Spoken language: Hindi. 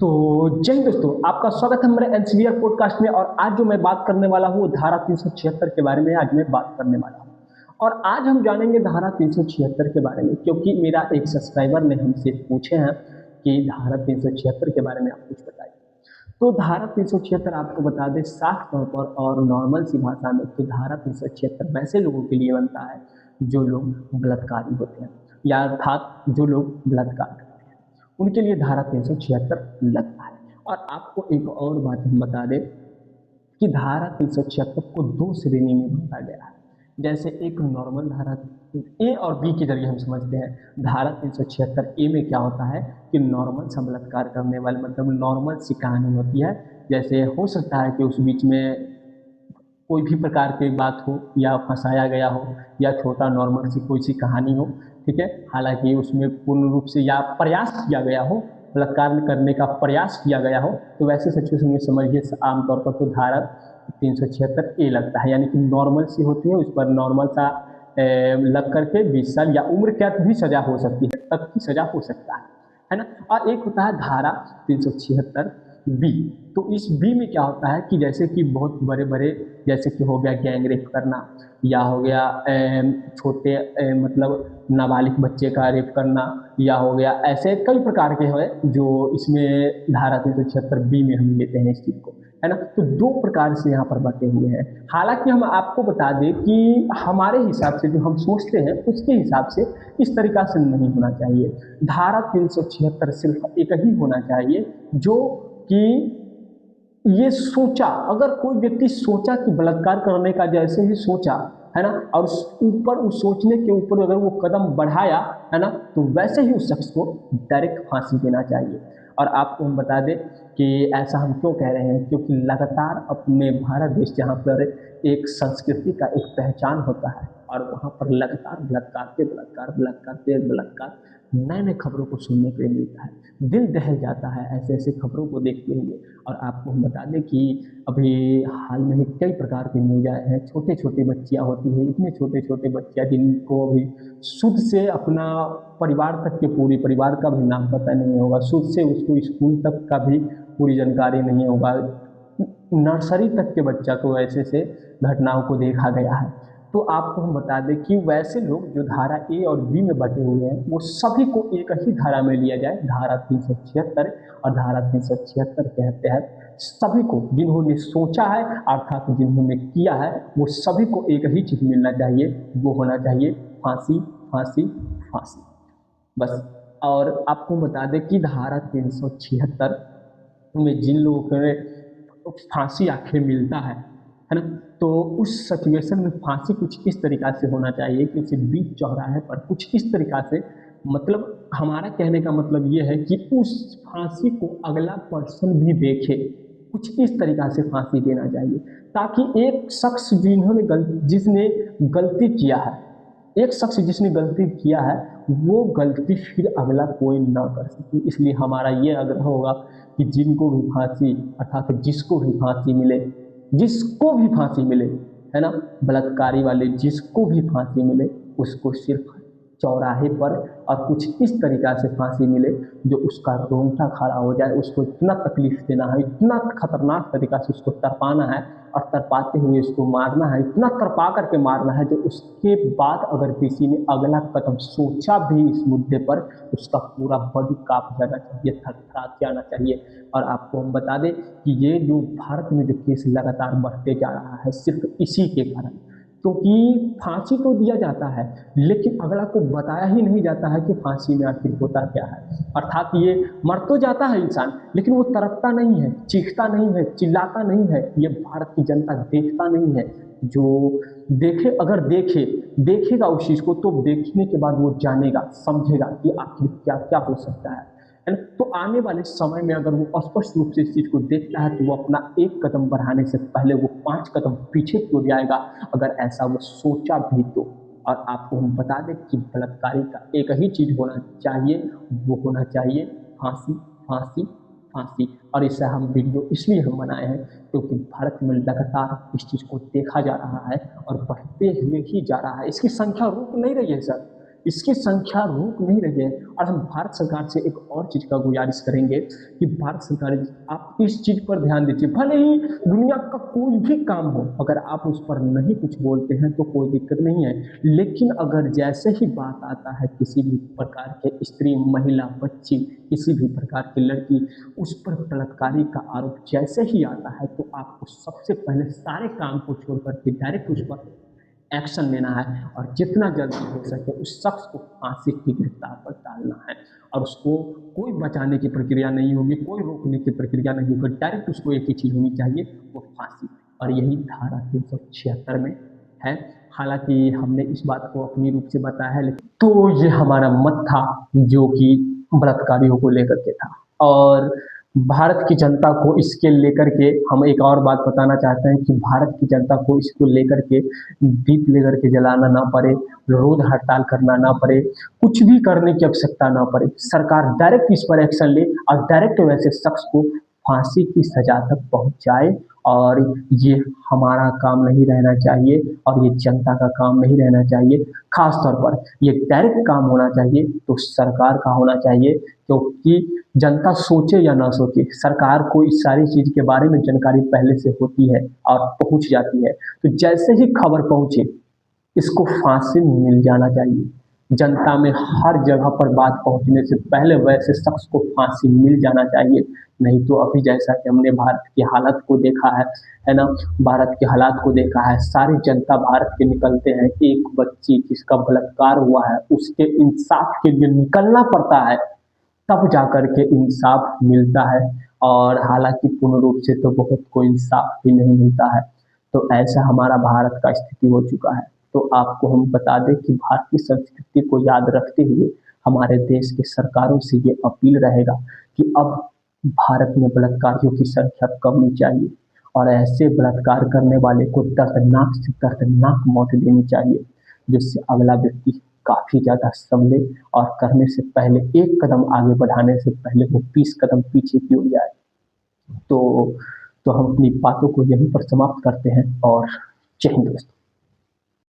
तो जय हिंद दोस्तों, आपका स्वागत है हमारे एनसीबीआर पॉडकास्ट में। और आज जो मैं बात करने वाला हूँ धारा 376 के बारे में आज मैं बात करने वाला हूँ। और आज हम जानेंगे धारा 376 के बारे में, क्योंकि मेरा एक सब्सक्राइबर ने हमसे पूछे हैं कि धारा 376 के बारे में आप कुछ बताइए। तो धारा 376 आपको बता दें साफ तौर पर और नॉर्मल सी भाषा में, तो धारा 376 वैसे लोगों के लिए बनता है जो लोग बलात्कारी होते हैं, या अर्थात जो लोग बलात्कार करते हैं, उनके लिए धारा 376 लगता है। और आपको एक और बात हम बता दें कि धारा 376 को दो श्रेणी में बांटा गया है। जैसे एक नॉर्मल धारा ए और बी के जरिए हम समझते हैं। धारा 376 ए में क्या होता है कि नॉर्मल सा बलात्कार करने वाले, मतलब नॉर्मल सी कहानी होती है। जैसे हो सकता है कि उस बीच में कोई भी प्रकार की बात हो, या फंसाया गया हो, या छोटा नॉर्मल सी कोई सी कहानी हो, ठीक है। हालांकि उसमें पूर्ण रूप से या प्रयास किया गया हो, बलात्कार करने का प्रयास किया गया हो, तो वैसे सिचुएशन में समझिए आमतौर पर तो धारा 376 ए लगता है। यानी कि नॉर्मल सी होती है, उस पर नॉर्मल सा लग करके 20 साल या उम्र कैद भी सजा हो सकती है, तक की सजा हो सकता है ना। और एक होता है धारा 376 बी। तो इस बी में क्या होता है कि जैसे कि बहुत बड़े बड़े, जैसे कि हो गया गैंग रेप करना, या हो गया छोटे मतलब नाबालिग बच्चे का रेप करना, या हो गया ऐसे कई प्रकार के हैं जो इसमें धारा 376 बी में हम लेते हैं इस चीज़ को, है ना। तो दो प्रकार से यहाँ पर बांटे हुए हैं। हालांकि हम आपको बता दें कि हमारे हिसाब से जो हम सोचते हैं उसके हिसाब से इस तरीका से नहीं होना चाहिए। धारा 376 सिर्फ एक ही होना चाहिए जो कि ये सोचा, अगर कोई व्यक्ति सोचा कि बलात्कार करने का, जैसे ही सोचा, है ना, और ऊपर उस सोचने के ऊपर अगर वो कदम बढ़ाया, है ना, तो वैसे ही उस शख्स को डायरेक्ट फांसी देना चाहिए। और आपको हम बता दें कि ऐसा हम क्यों कह रहे हैं, क्योंकि लगातार अपने भारत देश जहाँ पर एक संस्कृति का एक पहचान होता है, और वहाँ पर लगातार बलात्कार पे बलात्कार, बलात्कार पे बलात्कार, नए नए खबरों को सुनने के लिए मिलता है। दिल दहल जाता है ऐसे ऐसे खबरों को देखते हुए। और आपको हम बता दें कि अभी हाल में ही कई प्रकार की न्यूज आए हैं। छोटे छोटे बच्चियां होती हैं, इतने छोटे छोटे बच्चियां जिनको अभी शुद्ध से अपना परिवार तक के, पूरे परिवार का भी नाम पता नहीं होगा, शुद्ध से उसको स्कूल तक का भी पूरी जानकारी नहीं होगा, नर्सरी तक के बच्चा को ऐसे से घटनाओं को देखा गया है। तो आपको हम बता दें कि वैसे लोग जो धारा ए और बी में बटे हुए हैं, वो सभी को एक ही धारा में लिया जाए, धारा 376। और धारा 376 के तहत सभी को, जिन्होंने सोचा है अर्थात जिन्होंने किया है, वो सभी को एक ही चीज़ मिलना चाहिए, वो होना चाहिए फांसी, फांसी, फांसी, बस। और आपको बता दें कि धारा 376 में जिन लोगों को फांसी आखिर मिलता है ना, तो उस सिचुएशन में फांसी कुछ इस तरीक़ा से होना चाहिए कि उसे बीच चौराहे पर कुछ इस तरीक़ा से, मतलब हमारा कहने का मतलब ये है कि उस फांसी को अगला पर्सन भी देखे, कुछ इस तरीक़ा से फांसी देना चाहिए, ताकि एक शख्स जिसने गलती किया है, एक शख्स जिसने गलती किया है, वो गलती फिर अगला कोई ना कर सके। इसलिए हमारा ये आग्रह होगा कि जिनको भी फांसी, अर्थात जिसको भी फांसी मिले, जिसको भी फांसी मिले, है ना, बलात्कारी वाले जिसको भी फांसी मिले, उसको सिर्फ चौराहे पर और कुछ इस तरीक़ा से फांसी मिले जो उसका रोंगटा खड़ा हो जाए, उसको इतना तकलीफ देना है, इतना खतरनाक तरीक़ा से उसको तड़पाना है, और तड़पाते हुए उसको मारना है, इतना तड़पा करके मारना है, जो उसके बाद अगर किसी ने अगला कदम सोचा भी इस मुद्दे पर, उसका पूरा बॉडी काँप जाना चाहिए, थरथरा जाना चाहिए। और आपको हम बता दें कि ये जो भारत में जो केस लगातार बढ़ते जा रहा है, सिर्फ इसी के कारण, क्योंकि फांसी तो दिया जाता है, लेकिन अगला को बताया ही नहीं जाता है कि फांसी में आखिर होता क्या है। अर्थात ये मर तो जाता है इंसान, लेकिन वो तड़पता नहीं है, चीखता नहीं है, चिल्लाता नहीं है। ये भारत की जनता देखता नहीं है। जो देखे, अगर देखेगा उस चीज़ को, तो देखने के बाद वो जानेगा, समझेगा कि आखिर क्या क्या हो सकता है ना। तो आने वाले समय में अगर वो स्पष्ट रूप से इस चीज़ को देखता है, तो वो अपना एक कदम बढ़ाने से पहले वो 5 कदम पीछे क्यों जाएगा, अगर ऐसा वो सोचा भी तो। और आपको हम बता दें कि बलात्कारी का एक ही चीज़ होना चाहिए, वो होना चाहिए फांसी, फांसी, फांसी। और इससे हम वीडियो इसलिए हम बनाए हैं क्योंकि भारत में लगातार इस चीज़ को देखा जा रहा है और बढ़ते हुए ही जा रहा है। इसकी संख्या रुक नहीं रही है सर, इसकी संख्या रोक नहीं रही है। और हम भारत सरकार से एक और चीज़ का गुजारिश करेंगे कि भारत सरकार आप इस चीज़ पर ध्यान दीजिए। भले ही दुनिया का कोई भी काम हो, अगर आप उस पर नहीं कुछ बोलते हैं तो कोई दिक्कत नहीं है, लेकिन अगर जैसे ही बात आता है किसी भी प्रकार के स्त्री, महिला, बच्ची, किसी भी प्रकार की लड़की, उस पर बलात्कारी का आरोप जैसे ही आता है तो आपको सबसे पहले सारे काम को छोड़ करके डायरेक्ट उस पर एक्शन लेना है और जितना जल्दी हो सके उस शख्स को फांसी की गिरफ्तार पर डालना है। और उसको कोई बचाने की प्रक्रिया नहीं होगी, कोई रोकने की प्रक्रिया नहीं होगी, डायरेक्ट उसको एक ही चीज़ होनी चाहिए, वो फांसी। और यही धारा 376 में है। हालांकि हमने इस बात को अपनी रूप से बताया है, लेकिन तो ये हमारा मत था जो कि बलात्कारियों को लेकर के था। और भारत की जनता को इसके लेकर के हम एक और बात बताना चाहते हैं कि भारत की जनता को इसको लेकर के दीप लेकर के जलाना ना पड़े, रोड हड़ताल करना ना पड़े, कुछ भी करने की आवश्यकता ना पड़े। सरकार डायरेक्ट इस पर एक्शन ले और डायरेक्ट वैसे शख्स को फांसी की सजा तक पहुंचाए। और ये हमारा काम नहीं रहना चाहिए और ये जनता का काम नहीं रहना चाहिए। खास तौर पर ये डायरेक्ट काम होना चाहिए तो सरकार का होना चाहिए, क्योंकि जनता सोचे या ना सोचे, सरकार को इस सारी चीज़ के बारे में जानकारी पहले से होती है और पहुंच जाती है। तो जैसे ही खबर पहुंचे इसको फांसी मिल जाना चाहिए। जनता में हर जगह पर बात पहुंचने से पहले वैसे शख्स को फांसी मिल जाना चाहिए। नहीं तो अभी जैसा कि हमने भारत की हालत को देखा है ना, भारत के हालात को देखा है, सारी जनता भारत के निकलते हैं, एक बच्ची जिसका बलात्कार हुआ है उसके इंसाफ के लिए निकलना पड़ता है, तब जाकर के इंसाफ मिलता है। और हालांकि पूर्ण रूप से तो बहुत को इंसाफ भी नहीं मिलता है। तो ऐसा हमारा भारत का स्थिति हो चुका है। तो आपको हम बता दें कि भारतीय संस्कृति को याद रखते हुए हमारे देश के सरकारों से ये अपील रहेगा कि अब भारत में बलात्कारियों की संख्या कमनी चाहिए और ऐसे बलात्कार करने वाले को दर्दनाक से दर्दनाक मौत देनी चाहिए, जिससे अगला व्यक्ति काफ़ी ज़्यादा संभले और करने से पहले एक कदम आगे बढ़ाने से पहले वो 20 कदम पीछे की ओर जाए। तो हम अपनी बातों को यहीं पर समाप्त करते हैं और जय हिंद दोस्तों।